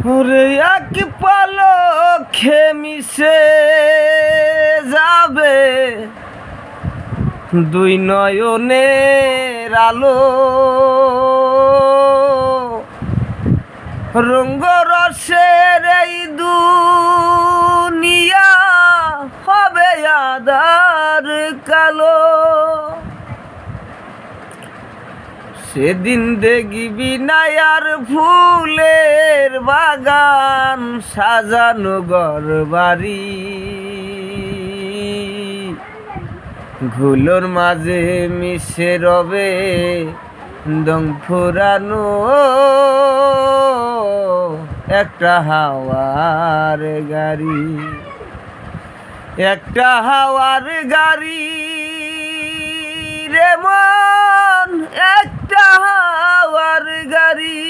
ওরে এক পলকে মিশে যাবে দুই নয়নের আলো, রঙ্গরসের এই দুনিয়া হবে আঁধার কালো। সেদিন দেখবি না আর ফুলের বাগান সাজানো ঘর বাড়ি, ঘুলোর মাঝে মিশে রবে দম ফুরানো একটা হাওয়ার গাড়ি, একটা হাওয়ার গাড়ি রে মন, একটা হাওয়ার গাড়ি।